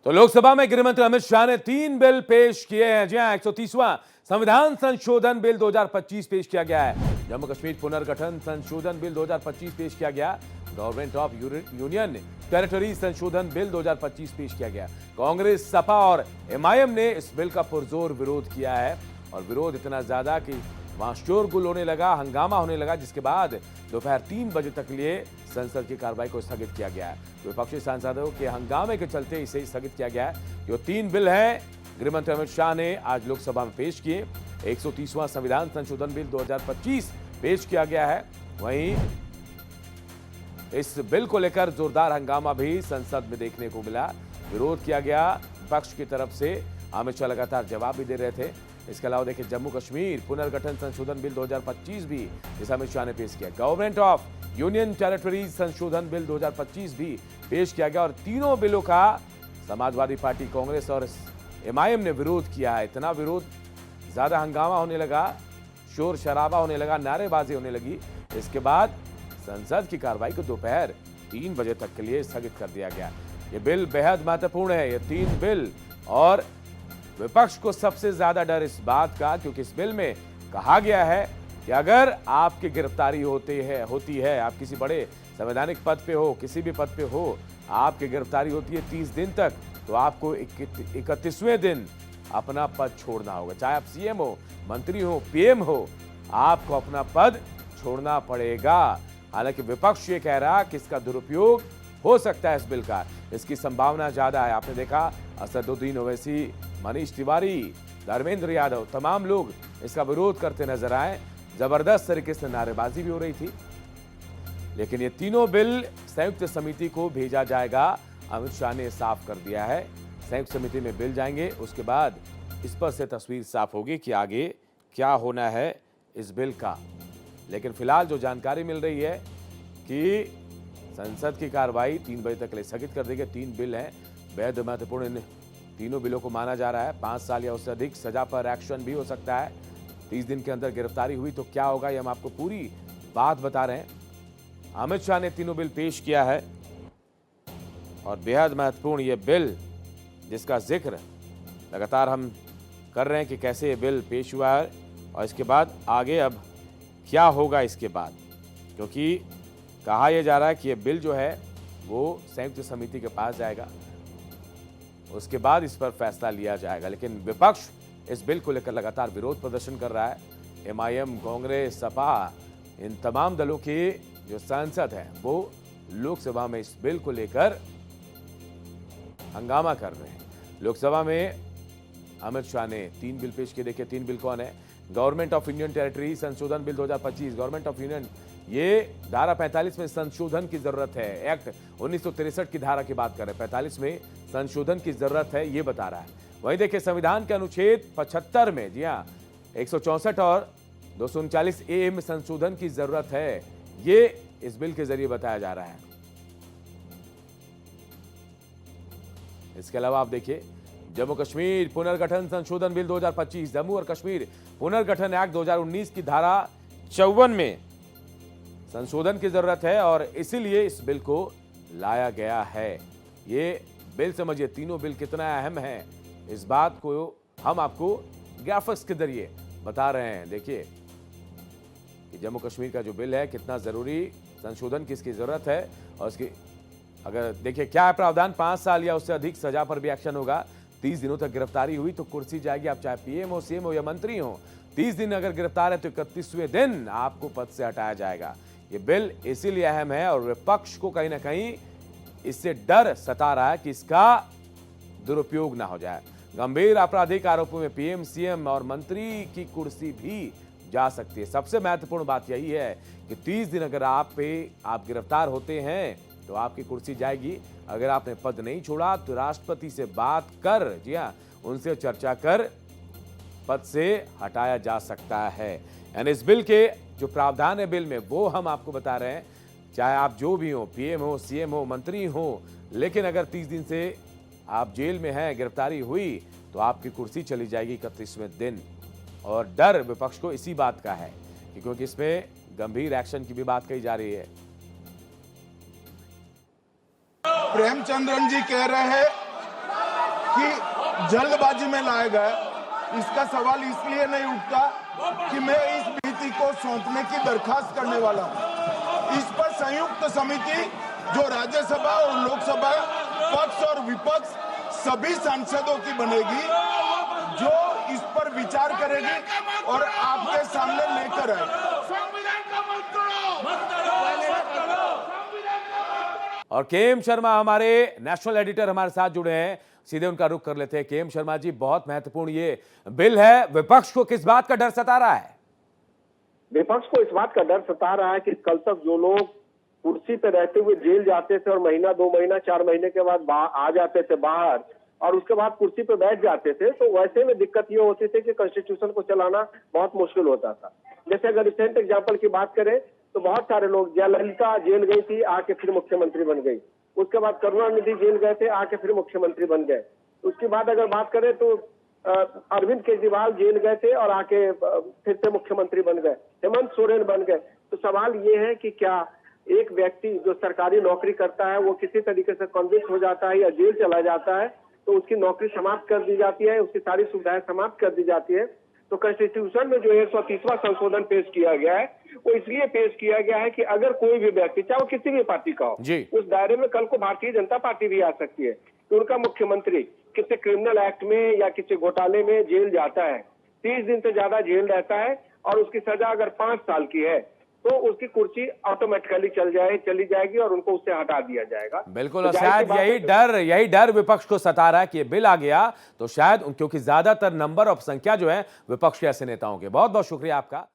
तो लोकसभा में गृह मंत्री अमित शाह ने 3 बिल पेश किए हैं। जी हां, 130वां संविधान संशोधन बिल 2025 पेश किया गया है। जम्मू कश्मीर पुनर्गठन संशोधन बिल 2025 पेश किया गया। गवर्नमेंट ऑफ यूनियन टेरिटरी संशोधन बिल 2025 पेश किया गया। कांग्रेस, सपा और एमआईएम ने इस बिल का पुरजोर विरोध किया है और विरोध इतना ज्यादा कि वहां शोरगुल होने लगा, हंगामा होने लगा, जिसके बाद दोपहर 3 बजे तक लिए संसद की कार्रवाई को स्थगित किया गया है। विपक्षी सांसदों के हंगामे के चलते इसे स्थगित किया गया है। जो 3 बिल हैं गृह मंत्री अमित शाह ने आज लोकसभा में पेश किए। 130वां संविधान संशोधन बिल 2025 पेश किया गया है। वहीं इस बिल को लेकर जोरदार हंगामा भी संसद में देखने को मिला। विरोध किया गया विपक्ष की तरफ से। अमित शाह लगातार जवाब भी दे रहे थे। इसके अलावा देखिए, जम्मू कश्मीर पुनर्गठन संशोधन बिल 2025 भी इस अमित शाह ने पेश किया। गवर्नमेंट ऑफ यूनियन टेरिटरीज संशोधन बिल 2025 भी पेश किया गया और तीनों बिलों का समाजवादी पार्टी, कांग्रेस और एमआईएम ने विरोध किया है। इतना विरोध, ज्यादा हंगामा होने लगा, शोर शराबा होने लगा, नारेबाजी होने लगी। इसके बाद संसद की कार्रवाई को दोपहर 3 बजे तक के लिए स्थगित कर दिया गया। ये बिल बेहद महत्वपूर्ण है, ये 3 बिल। और विपक्ष को सबसे ज्यादा डर इस बात का, क्योंकि इस बिल में कहा गया है कि अगर आपकी गिरफ्तारी होती है, आप किसी बड़े संवैधानिक पद पे हो, किसी भी पद पे हो, आपकी गिरफ्तारी होती है 30 दिन तक, तो आपको 31वें दिन अपना पद छोड़ना होगा। चाहे आप सीएम हो, मंत्री हो, पीएम हो, आपको अपना पद छोड़ना पड़ेगा। हालांकि विपक्ष ये कह रहा कि इसका दुरुपयोग हो सकता है इस बिल का, इसकी संभावना ज्यादा है। आपने देखा, असदुद्दीन ओवैसी, मनीष तिवारी, धर्मेंद्र यादव, तमाम लोग इसका विरोध करते नजर आए। जबरदस्त तरीके से नारेबाजी भी हो रही थी। लेकिन ये तीनों बिल संयुक्त समिति को भेजा जाएगा। अमित शाह ने साफ कर दिया है, संयुक्त समिति में बिल जाएंगे, उसके बाद इस पर से तस्वीर साफ होगी कि आगे क्या होना है इस बिल का। लेकिन फिलहाल जो जानकारी मिल रही है कि संसद की कार्रवाई 3 बजे तक के लिए स्थगित कर दी गई। 3 बिल हैं, बेहद महत्वपूर्ण। इन तीनों बिलों को माना जा रहा है 5 साल या उससे अधिक सजा पर एक्शन भी हो सकता है। 30 दिन के अंदर गिरफ्तारी हुई तो क्या होगा, ये हम आपको पूरी बात बता रहे हैं। अमित शाह ने तीनों बिल पेश किया है और बेहद महत्वपूर्ण ये बिल, जिसका जिक्र लगातार हम कर रहे हैं कि कैसे ये बिल पेश हुआ है और इसके बाद आगे अब क्या होगा इसके बाद, क्योंकि कहा यह जा रहा है कि ये बिल जो है वो संयुक्त समिति के पास जाएगा, उसके बाद इस पर फैसला लिया जाएगा। लेकिन विपक्ष इस बिल को लेकर लगातार विरोध प्रदर्शन कर रहा है। एमआईएम, कांग्रेस, सपा, इन तमाम दलों के जो सांसद हैं वो लोकसभा में इस बिल को लेकर हंगामा कर रहे हैं। लोकसभा में अमित शाह ने 3 बिल पेश किए। देखिए 3 बिल कौन है। गवर्नमेंट ऑफ यूनियन टेरिटरी संशोधन बिल 2025। गवर्नमेंट ऑफ यूनियन, ये धारा 45 में संशोधन की जरूरत है। एक्ट 1963 की धारा की बात कर रहे हैं, 45 में संशोधन की जरूरत है, ये बता रहा है। वहीं देखिए, संविधान के अनुच्छेद 75 में, जी हाँ, 164 और 239 ए में संशोधन की जरूरत है, ये इस बिल के जरिए बताया जा रहा है। इसके अलावा आप देखिए, जम्मू कश्मीर पुनर्गठन संशोधन बिल 2025, जम्मू और कश्मीर पुनर्गठन एक्ट 2019 की धारा 54 में संशोधन की जरूरत है और इसीलिए इस बिल को लाया गया है। ये बिल समझिए, तीनों बिल कितना अहम है, इस बात को हम आपको ग्राफिक्स के जरिए बता रहे हैं। देखिए कि जम्मू कश्मीर का जो बिल है, कितना जरूरी संशोधन की इसकी जरूरत है। और इसकी अगर देखिए क्या है प्रावधान, 5 साल या उससे अधिक सजा पर भी एक्शन होगा। 30 दिनों तक गिरफ्तारी हुई तो कुर्सी जाएगी। आप चाहे पीएम हो, सीएम हो या मंत्री हो, 30 दिन अगर गिरफ्तार है तो 31वें दिन आपको पद से हटाया जाएगा। ये बिल इसीलिए अहम है और विपक्ष को कहीं ना कहीं इससे डर सता रहा है कि इसका दुरुपयोग ना हो जाए। गंभीर आपराधिक आरोपों में पीएम, सीएम और मंत्री की कुर्सी भी जा सकती है। सबसे महत्वपूर्ण बात यही है कि 30 दिन अगर आप गिरफ्तार होते हैं तो आपकी कुर्सी जाएगी। अगर आपने पद नहीं छोड़ा तो राष्ट्रपति से बात कर, जी हाँ, उनसे चर्चा कर पद से हटाया जा सकता है। यानी इस बिल के जो प्रावधान है बिल में, वो हम आपको बता रहे हैं। चाहे आप जो भी हो, पीएम हो, सीएम हो, मंत्री हो, लेकिन अगर 30 दिन से आप जेल में हैं, गिरफ्तारी हुई, तो आपकी कुर्सी चली जाएगी 31वें दिन। और डर विपक्ष को इसी बात का है कि क्योंकि इसमें गंभीर एक्शन की भी बात कही जा रही है। प्रेमचंद्रन जी कह रहे हैं जल्दबाजी में लाया गया। इसका सवाल इसलिए नहीं उठता कि मैं इस नीति को सौंपने की दरखास्त करने वाला हूं। इस पर संयुक्त समिति जो राज्यसभा और लोकसभा पक्ष और विपक्ष सभी सांसदों की बनेगी, जो इस पर विचार करेगी और आपके सामने लेकर आएगी। और केएम शर्मा हमारे नेशनल एडिटर हमारे साथ जुड़े हैं, सीधे उनका रुख कर लेते हैं। केएम शर्मा जी, बहुत महत्वपूर्ण ये बिल है, विपक्ष को किस बात का डर सता रहा है? विपक्ष को इस बात का डर सता रहा है कि कल तक जो लोग कुर्सी पे रहते हुए जेल जाते थे और महीना 2 महीना 4 महीने के बाद आ जाते थे बाहर और उसके बाद कुर्सी पे बैठ जाते थे, तो वैसे में दिक्कत ये होती थी कि कॉन्स्टिट्यूशन को चलाना बहुत मुश्किल होता था। जैसे अगर रिसेंट एग्जांपल की बात करें तो बहुत सारे लोग, जयललिता जेल गई थी, आके फिर मुख्यमंत्री बन गई। उसके बाद करुणानिधि जेल गए थे, आके फिर मुख्यमंत्री बन गए। उसके बाद अगर बात करें तो अरविंद केजरीवाल जेल गए थे और आके फिर से मुख्यमंत्री बन गए, हेमंत सोरेन बन गए। तो सवाल ये है कि क्या एक व्यक्ति जो सरकारी नौकरी करता है वो किसी तरीके से कन्विक्ट हो जाता है या जेल चला जाता है तो उसकी नौकरी समाप्त कर दी जाती है, उसकी सारी सुविधाएं समाप्त कर दी जाती है। तो कॉन्स्टिट्यूशन में जो 130वां संशोधन पेश किया गया है वो इसलिए पेश किया गया है कि अगर कोई भी व्यक्ति, चाहे वो किसी भी पार्टी का हो, उस दायरे में कल को भारतीय जनता पार्टी भी आ सकती है, तो उनका मुख्यमंत्री किसी क्रिमिनल एक्ट में या किसी घोटाले में जेल जाता है, 30 दिन से ज्यादा जेल रहता है और उसकी सजा अगर 5 साल की है तो उसकी कुर्सी ऑटोमेटिकली चली जाएगी और उनको उससे हटा दिया जाएगा। बिल्कुल, और शायद यही डर विपक्ष को सता रहा है कि ये बिल आ गया तो शायद, क्योंकि ज्यादातर नंबर और संख्या जो है विपक्ष के ऐसे नेताओं के। बहुत बहुत शुक्रिया आपका।